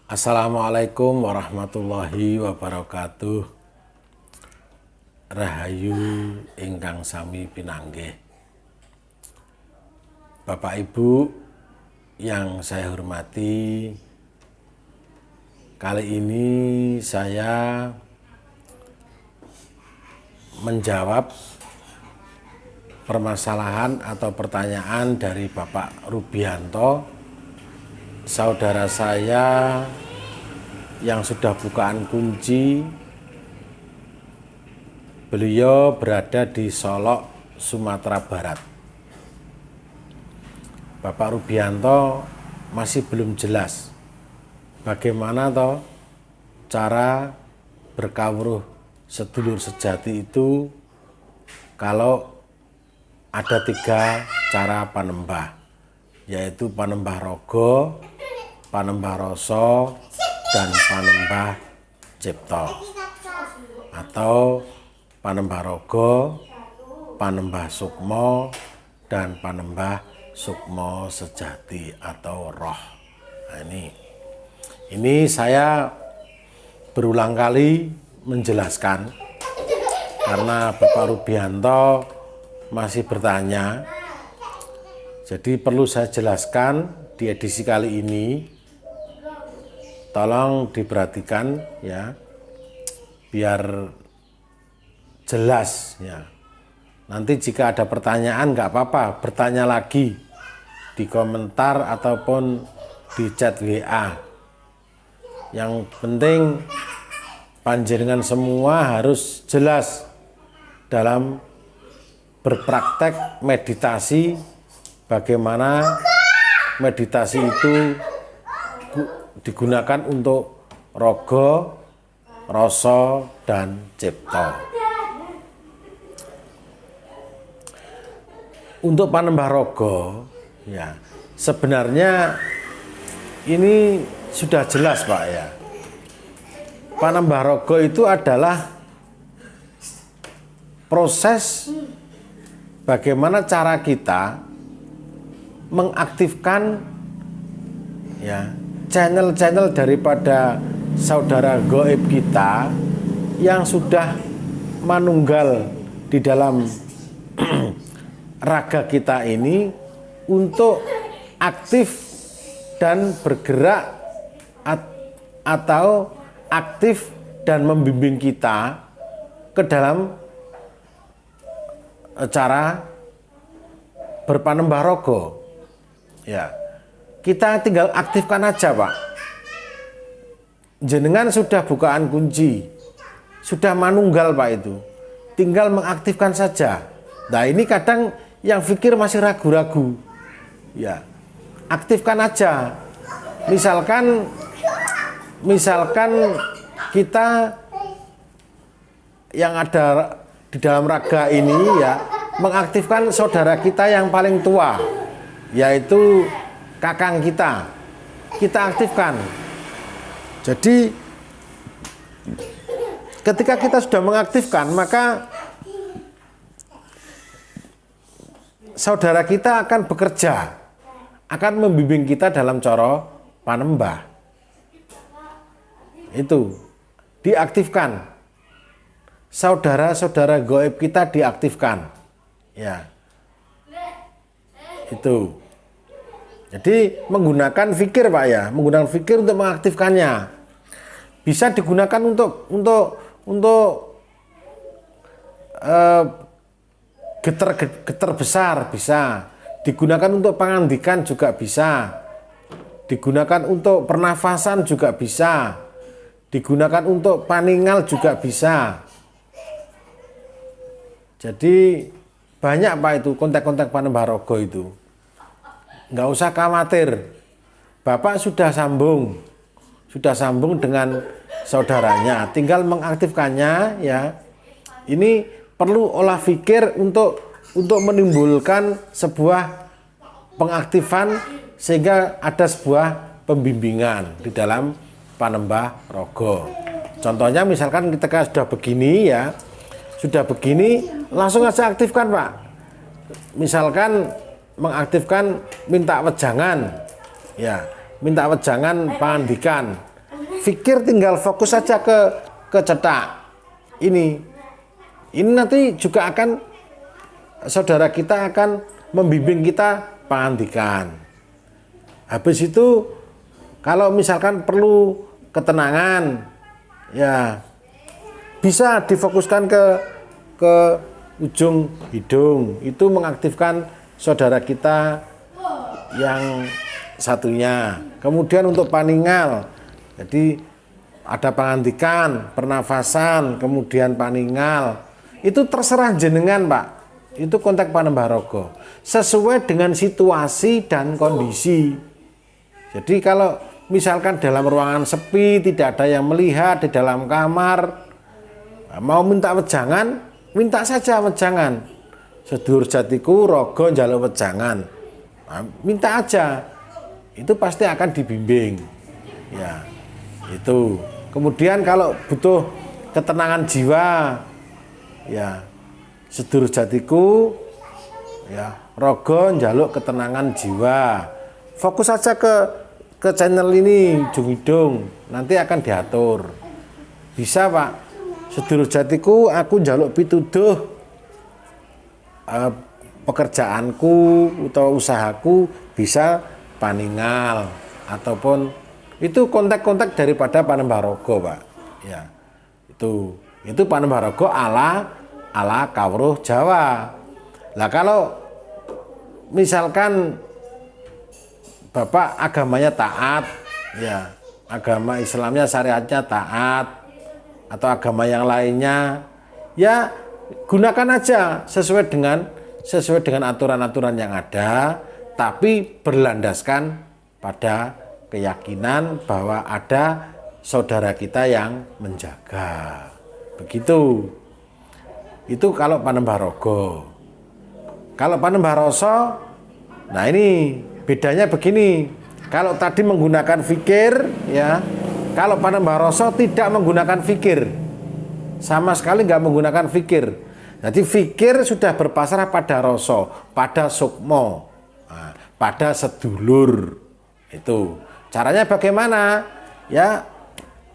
Assalamualaikum warahmatullahi wabarakatuh. Rahayu ingkang sami pinanggih. Bapak Ibu yang saya hormati, kali ini saya menjawab permasalahan atau pertanyaan dari Bapak Rubianto, saudara saya yang sudah bukaan kunci. Beliau berada di Solok, Sumatera Barat. Bapak Rubianto masih belum jelas bagaimana toh cara berkawruh sedulur sejati itu kalau ada 3 cara panembah, yaitu panembah rogo, panembah roso, dan panembah cipto, atau panembah rogo, panembah sukmo, dan panembah sukmo sejati atau roh. Nah, ini saya berulang kali menjelaskan karena Bapak Rubianto masih bertanya. Jadi perlu saya jelaskan di edisi kali ini. Tolong diperhatikan ya, biar jelas ya. Nanti jika ada pertanyaan nggak apa-apa, bertanya lagi di komentar ataupun di chat WA. Yang penting panjenengan semua harus jelas dalam berpraktek meditasi, bagaimana meditasi itu digunakan untuk rogo, roso, dan cipto. Untuk panembah rogo, ya sebenarnya ini sudah jelas Pak ya. Panembah rogo itu adalah proses bagaimana cara kita mengaktifkan ya channel-channel daripada saudara gaib kita yang sudah manunggal di dalam raga kita ini untuk aktif dan bergerak atau aktif dan membimbing kita ke dalam cara berpanembah rogo. Ya, kita tinggal aktifkan aja Pak. Jenengan sudah bukaan kunci, sudah manunggal Pak itu, tinggal mengaktifkan saja. Nah ini kadang yang pikir masih ragu-ragu. Ya, aktifkan aja. Misalkan kita yang ada di dalam raga ini ya mengaktifkan saudara kita yang paling tua, yaitu kakang kita aktifkan. Jadi ketika kita sudah mengaktifkan, maka saudara kita akan bekerja, akan membimbing kita dalam cara panembah. Itu diaktifkan. Saudara-saudara gaib kita diaktifkan. Ya. Itu. Jadi menggunakan fikir Pak ya, menggunakan fikir untuk mengaktifkannya. Bisa digunakan untuk getar besar, bisa digunakan untuk pengandikan, juga bisa digunakan untuk pernafasan, juga bisa digunakan untuk paningal, juga bisa. Jadi banyak Pak itu kontak-kontak panembah rogo itu. Nggak usah khawatir, Bapak sudah sambung dengan saudaranya, tinggal mengaktifkannya ya. Ini perlu olah pikir untuk menimbulkan sebuah pengaktifan sehingga ada sebuah pembimbingan di dalam panembah rogo. Contohnya misalkan kita sudah begini ya, langsung aja aktifkan Pak. Misalkan mengaktifkan minta wejangan, Ya, minta wejangan pangandikan. Fikir tinggal fokus saja ke cetak. Ini nanti juga akan saudara kita akan membimbing kita pangandikan. Habis itu kalau misalkan perlu ketenangan, ya bisa difokuskan ke ujung hidung. Itu mengaktifkan saudara kita yang satunya. Kemudian untuk paningal, jadi ada pangandikan, pernafasan, kemudian paningal. Itu terserah jenengan, Pak. Itu kontak Panembaraga sesuai dengan situasi dan kondisi. Jadi kalau misalkan dalam ruangan sepi, tidak ada yang melihat, di dalam kamar, mau minta wejangan, minta saja wejangan. Sedulur jatiku rogo njaluk wejangan. Nah, minta aja. Itu pasti akan dibimbing. Ya, itu. Kemudian kalau butuh ketenangan jiwa, ya sedulur jatiku, ya rogo njaluk ketenangan jiwa. Fokus saja ke channel ini, ujung hidung, nanti akan diatur. Bisa, Pak. Sedulur jatiku, aku njaluk pituduh pekerjaanku atau usahaku, bisa paningal ataupun itu kontak-kontak daripada Panembaraga, Pak. Ya. Itu Panembaraga ala kawruh Jawa. Lah kalau misalkan Bapak agamanya taat, ya agama Islamnya syariatnya taat, atau agama yang lainnya, ya gunakan aja sesuai dengan aturan-aturan yang ada, tapi berlandaskan pada keyakinan bahwa ada saudara kita yang menjaga. Begitu. Itu kalau Panembaraga. Kalau Panembaroso, nah ini bedanya begini. Kalau tadi menggunakan fikir, ya. Kalau Panembaraso tidak menggunakan fikir, sama sekali nggak menggunakan fikir. Jadi fikir sudah berpasrah pada rasa, pada sukmo, nah, pada sedulur. Itu caranya bagaimana? Ya,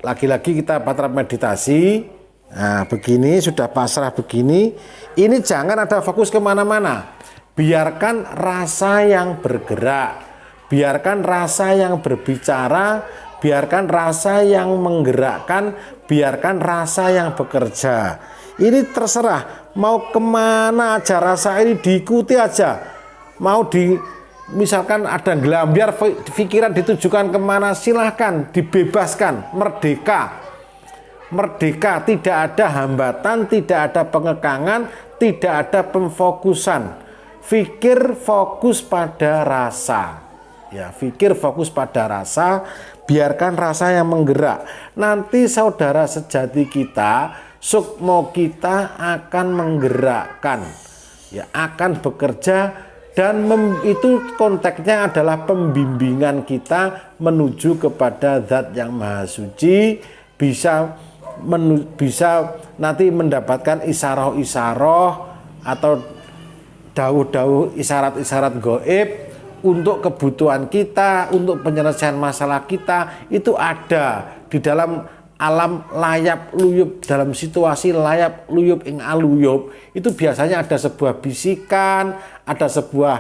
lagi-lagi kita patrap meditasi. Nah, begini sudah pasrah begini. Ini jangan ada fokus kemana-mana. Biarkan rasa yang bergerak, biarkan rasa yang berbicara, biarkan rasa yang menggerakkan, biarkan rasa yang bekerja. Ini terserah, mau kemana aja rasa ini diikuti aja. Mau misalkan ada gelambiar pikiran ditujukan kemana, silahkan, dibebaskan, merdeka. Merdeka, tidak ada hambatan, tidak ada pengekangan, tidak ada pemfokusan. Fikir fokus pada rasa. Ya, fikir fokus pada rasa, biarkan rasa yang menggerak. Nanti saudara sejati kita, sukmo kita akan menggerakkan. Ya, akan bekerja dan itu konteksnya adalah pembimbingan kita menuju kepada Zat yang Maha Suci, bisa nanti mendapatkan isyarah-isyarah atau dawuh-dawuh isyarat-isyarat gaib untuk kebutuhan kita, untuk penyelesaian masalah kita. Itu ada di dalam alam layap luyup, dalam situasi layap luyup ing aluyup. Itu biasanya ada sebuah bisikan, ada sebuah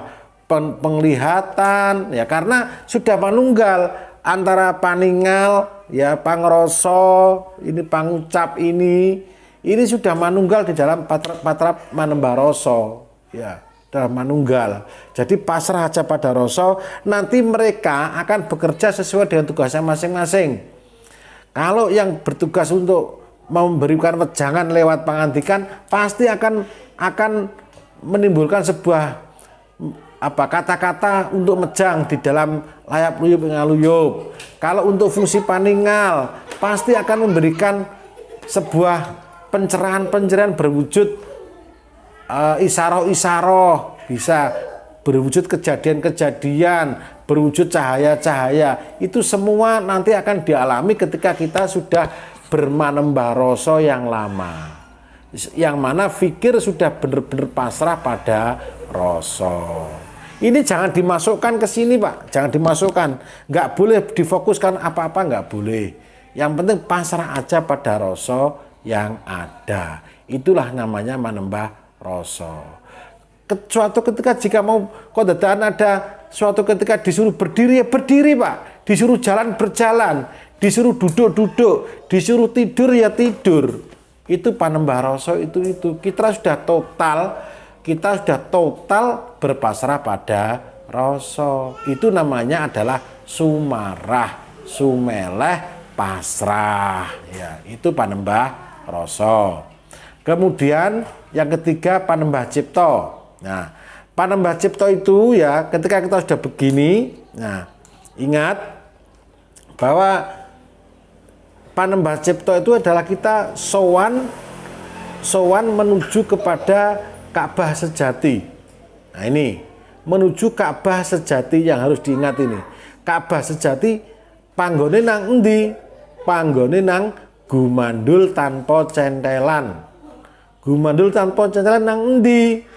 penglihatan, ya karena sudah manunggal antara paningal, ya pangroso, ini pangucap ini sudah manunggal di dalam patrap Manembaroso, ya dalam manunggal. Jadi pasrah aja pada roso, nanti mereka akan bekerja sesuai dengan tugasnya masing-masing. Kalau yang bertugas untuk memberikan wejangan lewat pangandikan, pasti akan menimbulkan sebuah kata-kata untuk mejang di dalam layap luyup ngaluyup. Kalau untuk fungsi paningal, pasti akan memberikan sebuah pencerahan berwujud isyarah, bisa berwujud kejadian-kejadian, berwujud cahaya-cahaya. Itu semua nanti akan dialami ketika kita sudah bermanembaroso yang lama, yang mana fikir sudah benar-benar pasrah pada rasa. Ini jangan dimasukkan ke sini Pak, jangan dimasukkan. Nggak boleh difokuskan apa-apa, nggak boleh. Yang penting pasrah aja pada rasa yang ada. Itulah namanya manembah rasa. Suatu ketika jika mau kodadaan ada suatu ketika disuruh berdiri ya berdiri Pak, disuruh jalan berjalan, disuruh duduk-duduk, disuruh tidur ya tidur. Itu panembah rasa itu kita sudah total berpasrah pada rasa. Itu namanya adalah sumarah, sumeleh, pasrah. Ya, itu panembah rasa. Kemudian yang ketiga panembah cipta. Nah, panembah cipta itu ya ketika kita sudah begini, nah ingat bahwa panembah cipta itu adalah kita sowan menuju kepada Ka'bah sejati. Nah ini menuju Ka'bah sejati yang harus diingat ini. Ka'bah sejati panggone nang endi? Panggone nang gumandul tanpa centelan. Gumandul tanpa centelan nang endi?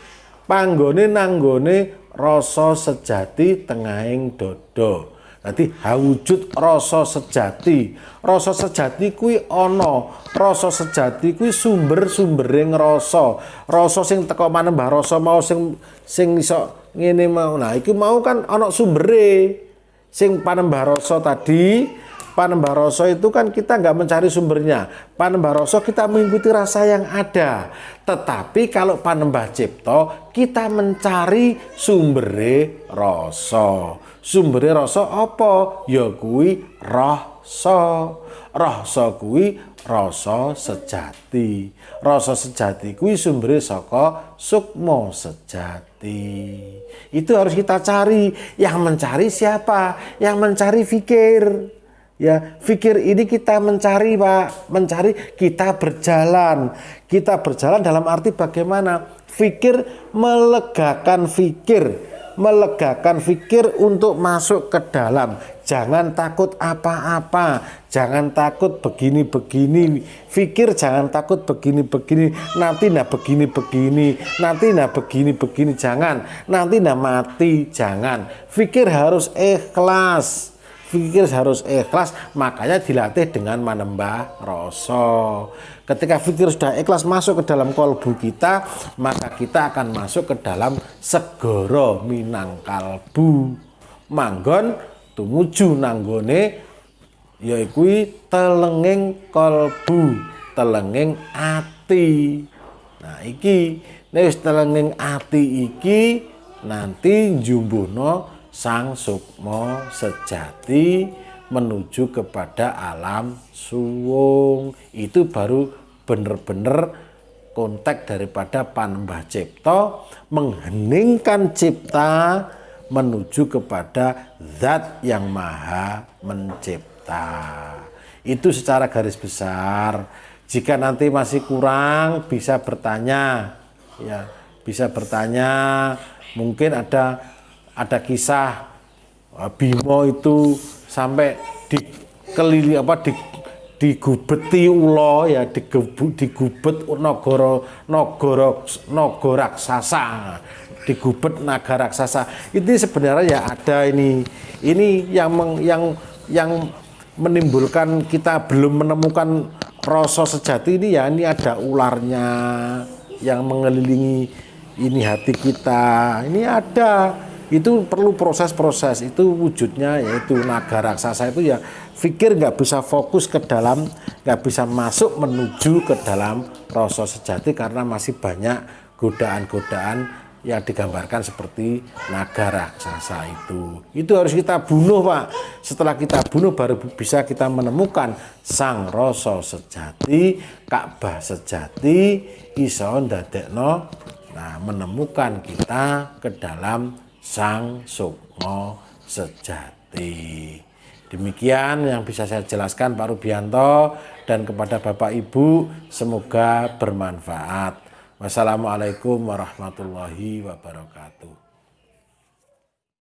Panggone nanggone rasa sejati tengahing dodo. Nanti hawujud rasa sejati. Rasa sejati kuwi ana. Rasa sejati kuwi sumber-sumbering rasa. Rasa sing teko manembah rasa mau sing iso ngene mau. Nah, iki mau kan ana sumbere. Sing panembah rasa tadi, panembah rasa itu kan kita nggak mencari sumbernya. Panembah rasa kita mengikuti rasa yang ada. Tetapi kalau panembah cipta kita mencari sumbere rasa. Sumbere rasa apa? Ya kuwi rasa. Rasa kuwi rasa sejati. Rasa sejati kuwi sumbere saka sukma sejati. Itu harus kita cari. Yang mencari siapa? Yang mencari fikir. Ya, fikir ini kita mencari Pak, mencari kita berjalan. Kita berjalan dalam arti bagaimana? Fikir melegakan fikir untuk masuk ke dalam. Jangan takut apa-apa, jangan takut begini-begini. Fikir jangan takut begini-begini, nanti nah begini-begini, nanti nah begini-begini, jangan. Nanti nah mati, jangan. Fikir harus ikhlas. Fikir harus ikhlas, makanya dilatih dengan manembah rasa. Ketika fikir sudah ikhlas masuk ke dalam kolbu kita, maka kita akan masuk ke dalam segoro minang kalbu. Manggon tumuju nanggone yaiku telenging kolbu, telenging ati. Nah iki nek telenging ati iki nanti jumbuhno sang sukma sejati menuju kepada alam suwung. Itu baru benar-benar konteks daripada panembah cipta, mengheningkan cipta menuju kepada zat yang maha mencipta. Itu secara garis besar. Jika nanti masih kurang bisa bertanya, ya bisa bertanya. Mungkin ada kisah Bimo itu sampai digubeti ulo ya, digubet nagara raksasa, digubet naga raksasa. Itu sebenarnya ya ada ini yang menimbulkan kita belum menemukan rasa sejati ini ya, ini ada ularnya yang mengelilingi ini hati kita. Ini ada. Itu perlu proses-proses, itu wujudnya yaitu naga raksasa itu ya fikir nggak bisa fokus ke dalam, nggak bisa masuk menuju ke dalam rasa sejati karena masih banyak godaan-godaan yang digambarkan seperti naga raksasa itu harus kita bunuh Pak. Setelah kita bunuh baru bisa kita menemukan sang rasa sejati, Ka'bah sejati, iso ndadekno menemukan kita ke dalam sang sukma sejati. Demikian yang bisa saya jelaskan Pak Rubianto, dan kepada Bapak Ibu semoga bermanfaat. Wassalamualaikum warahmatullahi wabarakatuh.